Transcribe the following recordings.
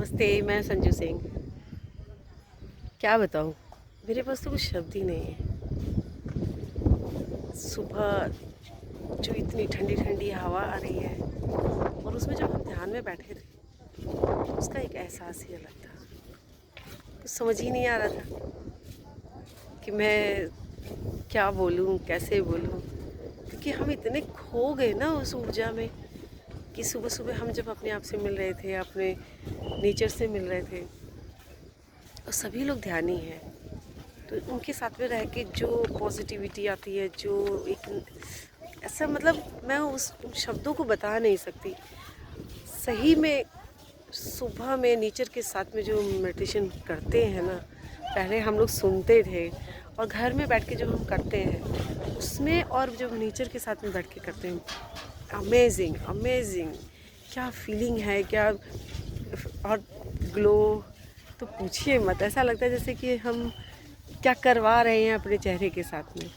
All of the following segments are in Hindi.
नमस्ते, मैं संजू सिंह। क्या बताऊँ, मेरे पास तो कुछ शब्द ही नहीं है। सुबह जो इतनी ठंडी ठंडी हवा आ रही है और उसमें जब हम ध्यान में बैठे थे, उसका एक एहसास ही अलग था। कुछ समझ ही नहीं आ रहा था कि मैं क्या बोलूँ, कैसे बोलूँ, क्योंकि हम इतने खो गए ना उस ऊर्जा में कि सुबह सुबह हम जब अपने आप से मिल रहे थे, अपने नेचर से मिल रहे थे, और सभी लोग ध्यानी हैं, तो उनके साथ में रह के जो पॉजिटिविटी आती है, जो एक ऐसा मतलब मैं उस उन शब्दों को बता नहीं सकती। सही में सुबह में नेचर के साथ में जो मेडिटेशन करते हैं ना, पहले हम लोग सुनते थे और घर में बैठ के जब हम करते हैं उसमें, और जब नेचर के साथ में बैठ के करते हैं, अमेजिंग अमेजिंग क्या फीलिंग है, क्या और ग्लो तो पूछिए मत। ऐसा लगता है जैसे कि हम क्या करवा रहे हैं अपने चेहरे के साथ में,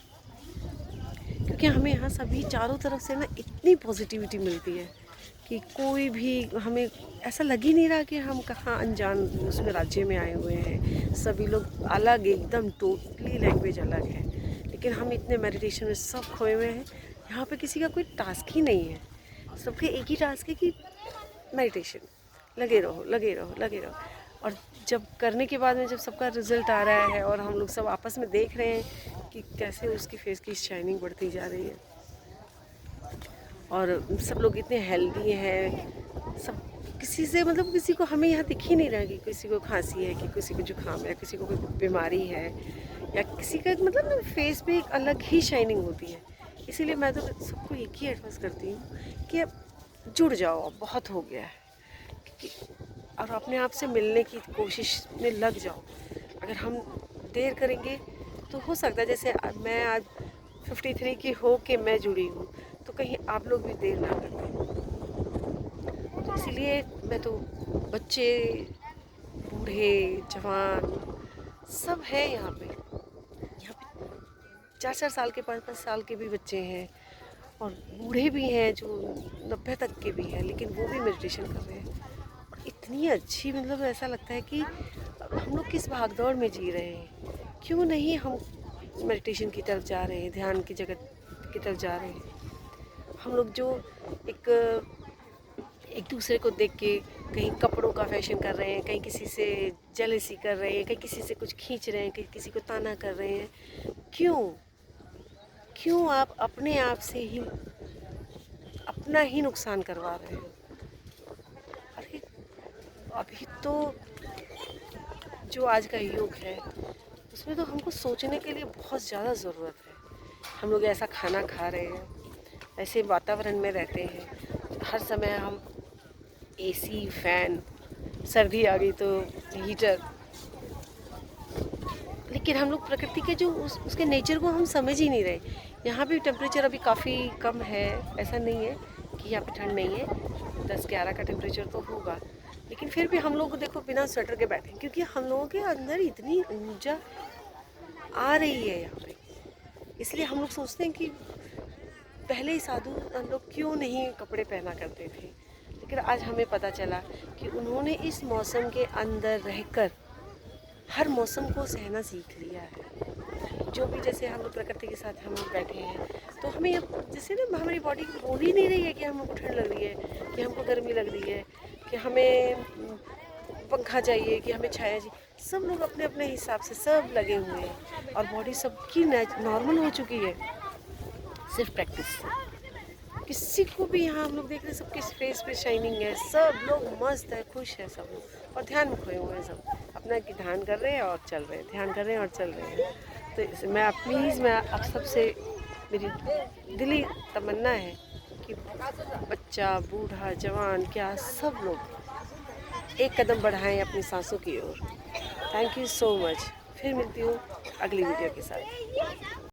क्योंकि हमें यहाँ सभी चारों तरफ से ना इतनी पॉजिटिविटी मिलती है कि कोई भी हमें ऐसा लग ही नहीं रहा कि हम कहाँ अनजान उसमें राज्य में आए हुए हैं। सभी लोग अलग, एकदम टोटली लैंग्वेज अलग है, लेकिन हम इतने मेडिटेशन में सब खोए हुए हैं। यहाँ पे किसी का कोई टास्क ही नहीं है, सबके एक ही टास्क है कि मेडिटेशन, लगे रहो लगे रहो लगे रहो। और जब करने के बाद में जब सबका रिजल्ट आ रहा है और हम लोग सब आपस में देख रहे हैं कि कैसे उसकी फेस की शाइनिंग बढ़ती जा रही है, और सब लोग इतने हेल्दी हैं, सब किसी से मतलब किसी को हमें यहाँ दिख ही नहीं रहा कि किसी को खांसी है, कि किसी को जुकाम है, किसी को कोई बीमारी है, या किसी का मतलब फेस पे एक अलग ही शाइनिंग होती है। इसीलिए मैं तो सबको एक ही एडवाइस करती हूँ कि अब जुड़ जाओ, अब बहुत हो गया है, और अपने आप से मिलने की कोशिश में लग जाओ। अगर हम देर करेंगे तो हो सकता है, जैसे मैं आज 53 की हो के मैं जुड़ी हूँ, तो कहीं आप लोग भी देर ना कर दें। तो इसीलिए मैं तो बच्चे, बूढ़े, जवान सब है यहाँ पे। 4-4 साल के, 5-5 साल के भी बच्चे हैं, और बूढ़े भी हैं जो 90 तक के भी हैं, लेकिन वो भी मेडिटेशन कर रहे हैं। इतनी अच्छी, मतलब ऐसा लगता है कि हम लोग किस भागदौड़ में जी रहे हैं, क्यों नहीं हम मेडिटेशन की तरफ जा रहे हैं, ध्यान की जगत की तरफ जा रहे हैं। हम लोग जो एक एक दूसरे को देख के कहीं कपड़ों का फैशन कर रहे हैं, कहीं किसी से जेलसी कर रहे हैं, कहीं किसी से कुछ खींच रहे हैं, कहीं किसी को ताना कर रहे हैं। क्यों क्यों आप अपने आप से ही अपना ही नुकसान करवा रहे हैं? अरे अभी तो जो आज का युग है उसमें तो हमको सोचने के लिए बहुत ज़्यादा ज़रूरत है। हम लोग ऐसा खाना खा रहे हैं, ऐसे वातावरण में रहते हैं, हर समय हम एसी, फैन, सर्दी आ गई तो हीटर, लेकिन हम लोग प्रकृति के जो उसके नेचर को हम समझ ही नहीं रहे। यहाँ भी टेम्परेचर अभी काफ़ी कम है, ऐसा नहीं है कि यहाँ पे ठंड नहीं है, 10-11 का टेम्परेचर तो होगा, लेकिन फिर भी हम लोग देखो बिना स्वेटर के बैठे हैं, क्योंकि हम लोगों के अंदर इतनी ऊर्जा आ रही है यहाँ पे। इसलिए हम लोग सोचते हैं कि पहले ही साधु लोग क्यों नहीं कपड़े पहना करते थे, लेकिन आज हमें पता चला कि उन्होंने इस मौसम के अंदर रहकर हर मौसम को सहना सीख लिया है। जो भी, जैसे हम लोग प्रकृति के साथ हम लोग बैठे हैं, तो हमें अब जैसे ना हमारी बॉडी बोल ही नहीं रही है कि हमको ठंड लग रही है, कि हमको गर्मी लग रही है, कि हमें पंखा चाहिए, कि हमें छाया चाहिए। सब लोग अपने अपने हिसाब से सब लगे हुए हैं, और बॉडी सबकी नॉर्मल हो चुकी है सिर्फ प्रैक्टिस से। किसी को भी यहाँ हम लोग देख रहे हैं, सबके फेस पे शाइनिंग है, सब लोग मस्त है, खुश है सब लोग, और ध्यान में खोए हुए हैं सब, अपना कि ध्यान कर रहे हैं और चल रहे हैं, ध्यान कर रहे हैं और चल रहे हैं। तो मैं प्लीज़, मैं आप सबसे, मेरी दिली तमन्ना है कि बच्चा, बूढ़ा, जवान, क्या सब लोग एक कदम बढ़ाएं अपनी सांसों की ओर। Thank you so much. फिर मिलती हूँ अगली वीडियो के साथ।